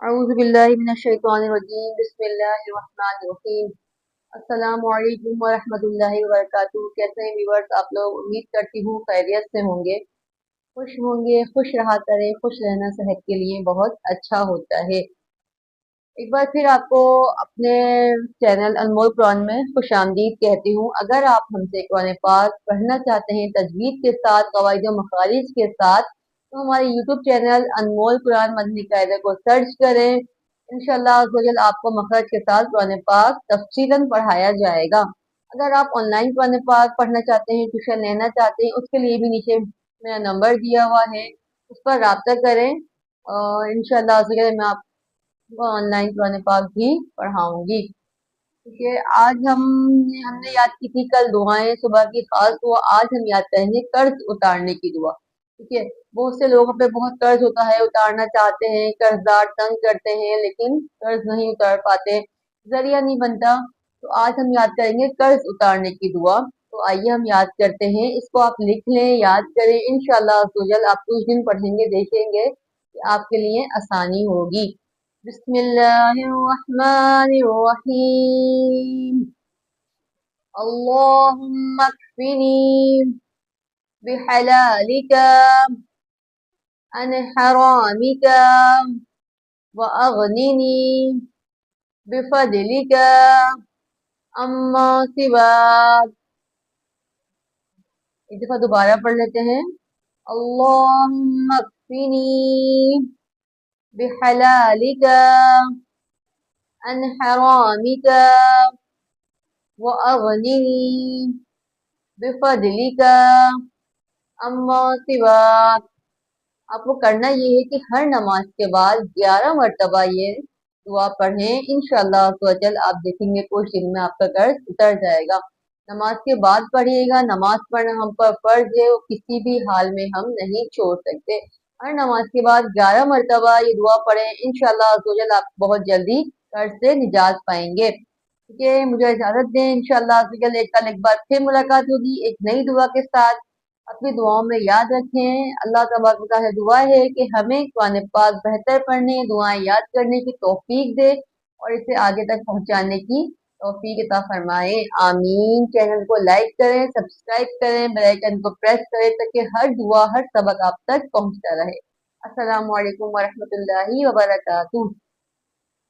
अऊज़ु बिल्लाहि मिनश्शैतानिर्रजीम बिस्मिल्लाहिर्रहमानिर्रहीम। अस्सलामु अलैकुम वरहमतुल्लाहि वबरकातुहू। कैसे हैं व्यूअर्स आप लोग? उम्मीद करती हूँ खैरियत से होंगे। खुश रहा करें, खुश रहना सेहत के लिए बहुत अच्छा होता है। एक बार फिर आपको अपने चैनल अनमोल कुरान में खुशामदीद कहती हूँ। अगर आप हमसे कुरान पाक पढ़ना चाहते हैं तजवीद के साथ, कवाइद व मखारिज के साथ, तो हमारे यूट्यूब चैनल अनमोल कुरान मदनी कायदे को सर्च करें। इंशाअल्लाह अज़्ज़वजल आपको मखरज के साथ कुरान पाक तफसीलन पढ़ाया जाएगा। अगर आप ऑनलाइन कुरान पाक पढ़ना चाहते हैं, ट्यूशन लेना चाहते हैं, उसके लिए भी नीचे मेरा नंबर दिया हुआ है, उस पर राब्ता करें और इंशाअल्लाह अज़्ज़वजल मैं आप वो ऑनलाइन कुरान पाक भी पढ़ाऊंगी। ठीक है, आज हमने याद की थी कल दुआएं सुबह की खास दुआ। आज हम याद करेंगे कर्ज उतारने की दुआ। ठीक है, बहुत से लोगों पे बहुत कर्ज होता है, उतारना चाहते हैं, कर्जदार तंग करते हैं लेकिन कर्ज नहीं उतार पाते, जरिया नहीं बनता। तो आज हम याद करेंगे कर्ज उतारने की दुआ। तो आइए हम याद करते हैं, इसको आप लिख लें, याद करें। इंशाअल्लाह अज़्ज़वजल आप कुछ दिन पढ़ेंगे, देखेंगे कि आपके लिए आसानी होगी। बिस्मिल्लाहिर्रहमानिर्रहीम। अल्लाहुम्मा कफिनी बिहलालिका अन हरामिका व अगनिनी बिफदलिका अम्मा सिवाक। एक दफा दोबारा पढ़ लेते हैं। अल्लाहुम्मा कफिनी बिहलालिका अन हरामिका व अगनिनी बिफदलिका अम्मा सिवाक। आपको करना ये है कि हर नमाज के बाद 11 मरतबा ये दुआ पढ़ें। इंशाअल्लाह अज़्ज़वजल आप देखेंगे कुछ दिन में आपका कर्ज उतर जाएगा। नमाज के बाद पढ़िएगा। नमाज पढ़ना हम पर फर्ज है, वो किसी भी हाल में हम नहीं छोड़ सकते। हर नमाज के बाद 11 मरतबा ये दुआ पढ़ें। इंशाअल्लाह अज़्ज़वजल आप बहुत जल्दी कर्ज से निजात पाएंगे। ठीक है, मुझे इजाजत दें। इंशाअल्लाह अज़्ज़वजल कल एक बार फिर मुलाकात होगी एक नई दुआ के साथ। अपनी दुआओं में याद रखें। अल्लाह तबारक व तआला दुआ है कि हमें कुरान पाक बेहतर पढ़ने, दुआएं याद करने की तौफीक दे और इसे आगे तक पहुंचाने की तौफीक अता फरमाए। आमीन। चैनल को लाइक करें, सब्सक्राइब करें, बेल आइकन को प्रेस करें ताकि हर दुआ, हर सबक आप तक पहुंचता रहे। अस्सलामु अलैकुम वरहमतुल्लाहि वबरकातुहू।